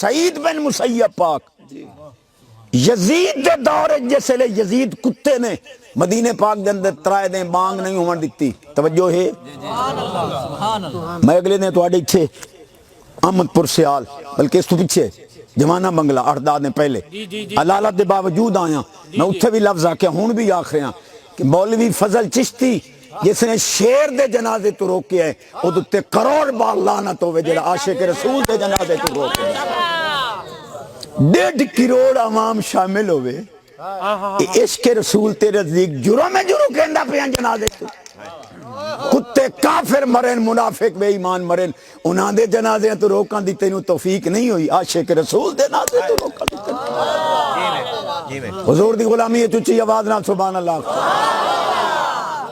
سعید بن مسیب پاک یزید دے دور جس لے یزید کتے نے مدینے پاک دے اندر ترائے دیں بانگ نہیں ہون دیتی توجہ ہے میں اگلے دیں تو آڑے چھے احمد پور سیال بلکہ اس تو پیچھے جمانہ بنگلہ 8 دن پہلے علالت دے باوجود آیا میں اتھے بھی لفظ آکے ہون بھی آخر ہیں کہ مولوی فضل چشتی جس نے شیر دے جنازے تو روکے ہے وہ دے کروڑ بار لعنت ہوئے جلہ عاشق رسول دے جنازے تو روکے ہے 1.5 کروڑ عوام شامل ہوئے عشق رسول تیرے نزدیک جرم ہے جرم کہندہ پہ جنازے تو کتے کافر مرن منافق بے ایمان مرن انہاں دے جنازے تو روکان دی تینوں توفیق نہیں ہوئی عاشق رسول دے جنازے تو روکان دی تینوں حضور دی غلامی ہے چچی آواز نہ سبحان اللہ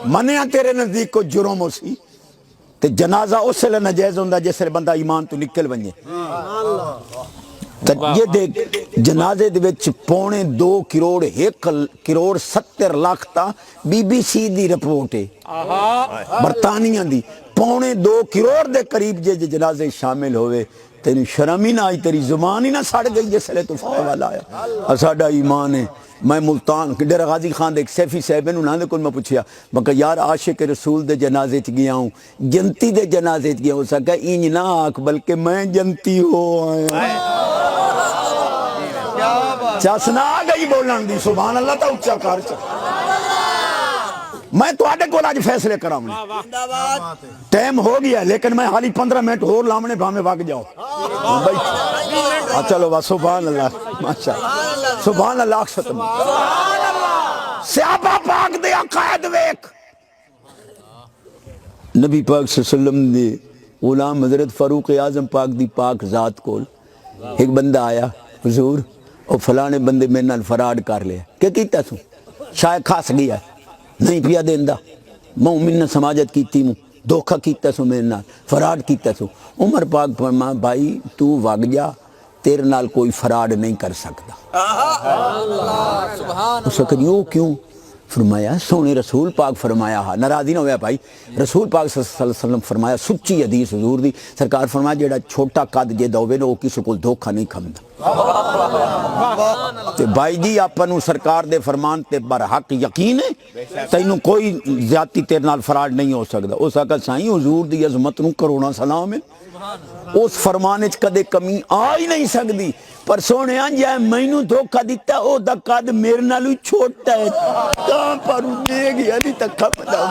منیا تیرے نزدیک کو جرم ہو سی تے جنازہ اس لئے نجائز ہوندہ جس لئے بندہ ایمان تو نکل بنجے یہ دیکھ جنازے دے وچ 2.25 کروڑ 1 کروڑ 70 لاکھ تا بی بی سی دی رپورٹ ہے برطانیہ دی 2.25 کروڑ دے قریب جے جنازے شامل ہوئے تیری شرم ہی نہ آئی تیری زبان ہی نہ سڑ گئی جس لئے تو فائے والا آیا اساڑا ایمان ہے میں ملتان ڈیرہ غازی خان دے ایک سیفی صاحب ہیں انہوں نے کل میں پوچھیا بکہ یار عاشق رسول دے جنازے چ گیا ہوں جنتی دے جنازے چ گیا ہوں سکا اینج نہ آکھ بلکہ میں جنتی ہو آیا چاسنا آگئی بولن دی سبحان اللہ تا اچھا کار چاہ میں تو آڈے کو آج فیصلے کرام نے ٹیم ہو گیا لیکن میں حالی 15 منٹ اور لامنے بھامے واگ جاؤ چلو بس سبحان اللہ ماشاءاللہ سبحان اللہ ختم صحابہ پاک دے عقائد ویک نبی پاک صلی اللہ علیہ وسلم دے غلام حضرت فاروق اعظم پاک دی پاک ذات کول ایک بندہ آیا حضور اور فلانے بندے میں نال فراڈ کر لیا کیا کیتا سو شاید کھاس گیا نہیں پیا دیندہ مومن نے سماجت کیتی موں دھوکہ کیتا سو میرے نال فراڈ کیتا سو عمر پاک فرما بھائی تو وگ جا تیرے نال کوئی فراڈ نہیں کر سکتا اس وقت یوں کیوں فرمایا سونے رسول پاک فرمایا ہاں ناراضی نہ ہویا بھائی رسول پاک صلی اللہ علیہ وسلم فرمایا سچی حدیث حضور دی سرکار فرمایا جیڑا چھوٹا قد جے دووے نو کسی کو دھوکا نہیں کھمدا تے بھائی جی آپنوں سرکار دے فرمان تے برحق یقین ہے تینوں کوئی زیادتی تیرے نال فراڈ نہیں ہو سکدا اس وقت سائیں حضور دی عظمت نو کروڑا سلام ہے اس فرمانے چ کدے کمی آ ہی نہیں سکدی پر سونے جائے مینوں دھوکا دیتا او دا قد میرے نالوں چھوٹا ہے کہاں پر دے گیا نہیں تک کھپدا